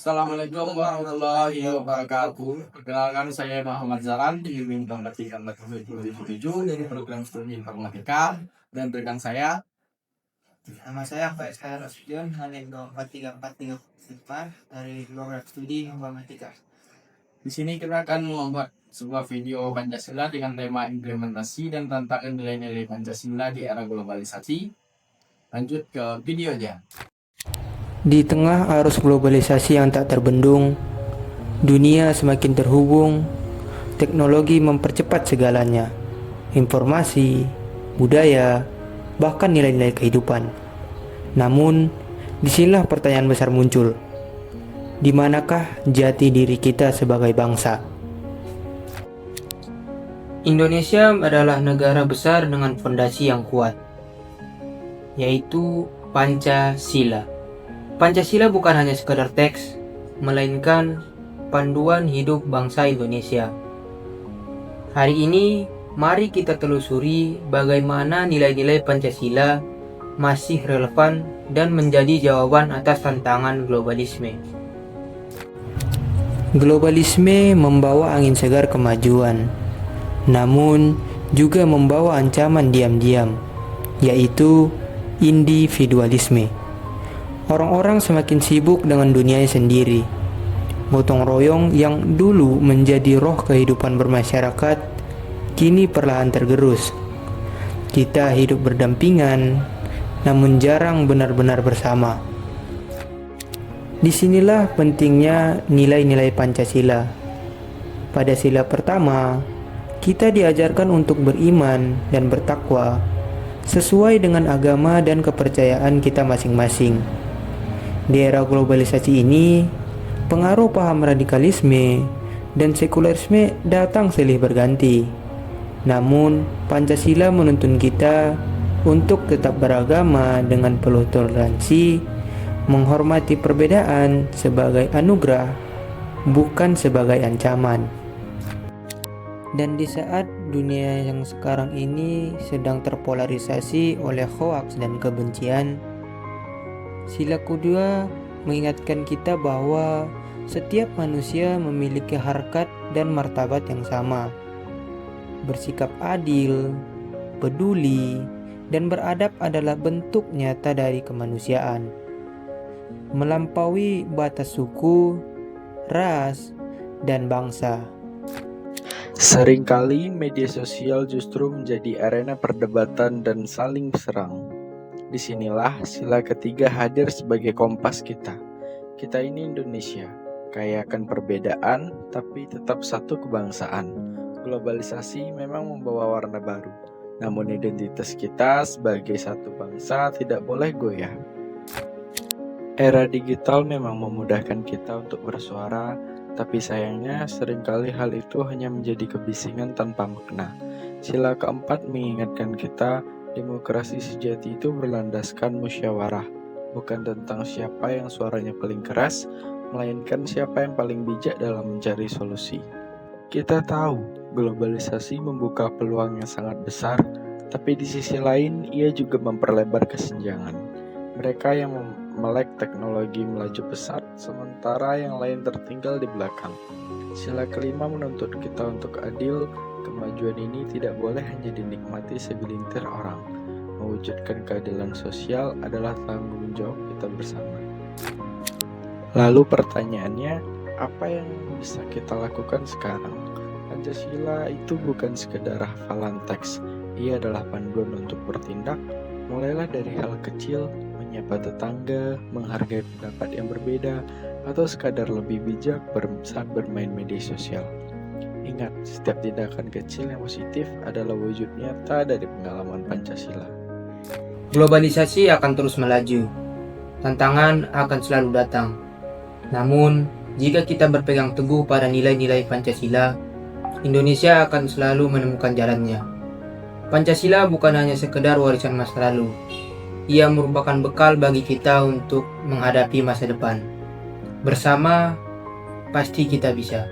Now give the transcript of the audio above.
Assalamualaikum warahmatullahi wabarakatuh. Perkenalkan saya Muhammad Zaran di bintang 2007 dari program studi informatika dan rekan saya. Nama saya Faisal Rasudion, Hanendo 43434 dari program studi informatika. Di sini kita akan membuat sebuah video Pancasila dengan tema implementasi dan tantangan nilai-nilai Pancasila di era globalisasi. Lanjut ke videonya. Di tengah arus globalisasi yang tak terbendung, dunia semakin terhubung, teknologi mempercepat segalanya, informasi, budaya, bahkan nilai-nilai kehidupan. Namun, disinilah pertanyaan besar muncul. Di manakah jati diri kita sebagai bangsa? Indonesia adalah negara besar dengan fondasi yang kuat, yaitu Pancasila. Pancasila bukan hanya sekedar teks, melainkan panduan hidup bangsa Indonesia. Hari ini, mari kita telusuri bagaimana nilai-nilai Pancasila masih relevan dan menjadi jawaban atas tantangan globalisme. Globalisme membawa angin segar kemajuan, namun juga membawa ancaman diam-diam, yaitu individualisme. Orang-orang semakin sibuk dengan dunianya sendiri. Gotong royong yang dulu menjadi roh kehidupan bermasyarakat, kini perlahan tergerus. Kita hidup berdampingan, namun jarang benar-benar bersama. Disinilah pentingnya nilai-nilai Pancasila. Pada sila pertama, kita diajarkan untuk beriman dan bertakwa sesuai dengan agama dan kepercayaan kita masing-masing. Di era globalisasi ini, pengaruh paham radikalisme dan sekularisme datang silih berganti. Namun, Pancasila menuntun kita untuk tetap beragama dengan penuh toleransi, menghormati perbedaan sebagai anugerah, bukan sebagai ancaman. Dan di saat dunia yang sekarang ini sedang terpolarisasi oleh hoaks dan kebencian, sila kedua mengingatkan kita bahwa setiap manusia memiliki harkat dan martabat yang sama. Bersikap adil, peduli, dan beradab adalah bentuk nyata dari kemanusiaan. Melampaui batas suku, ras, dan bangsa. Seringkali media sosial justru menjadi arena perdebatan dan saling serang. Disinilah sila ketiga hadir sebagai kompas kita. Kita ini Indonesia, kaya akan perbedaan tapi tetap satu kebangsaan. Globalisasi memang membawa warna baru, namun identitas kita sebagai satu bangsa tidak boleh goyah. Era digital memang memudahkan kita untuk bersuara, tapi sayangnya seringkali hal itu hanya menjadi kebisingan tanpa makna. Sila keempat mengingatkan kita, demokrasi sejati itu berlandaskan musyawarah, bukan tentang siapa yang suaranya paling keras, melainkan siapa yang paling bijak dalam mencari solusi. Kita tahu, globalisasi membuka peluang yang sangat besar, tapi di sisi lain ia juga memperlebar kesenjangan. Mereka yang melek teknologi melaju pesat, sementara yang lain tertinggal di belakang. Sila kelima menuntut kita untuk adil. Kemajuan ini tidak boleh hanya dinikmati segelintir orang. Mewujudkan keadilan sosial adalah tanggung jawab kita bersama. Lalu pertanyaannya, apa yang bisa kita lakukan sekarang? Pancasila itu bukan sekedar hafalan teks, ia adalah panduan untuk bertindak. Mulailah dari hal kecil, menyapa tetangga, menghargai pendapat yang berbeda, atau sekadar lebih bijak saat bermain media sosial. Ingat, setiap tindakan kecil yang positif adalah wujud nyata dari pengalaman Pancasila. Globalisasi akan terus melaju. Tantangan akan selalu datang. Namun, jika kita berpegang teguh pada nilai-nilai Pancasila, Indonesia akan selalu menemukan jalannya. Pancasila bukan hanya sekedar warisan masa lalu. Ia merupakan bekal bagi kita untuk menghadapi masa depan. Bersama, pasti kita bisa.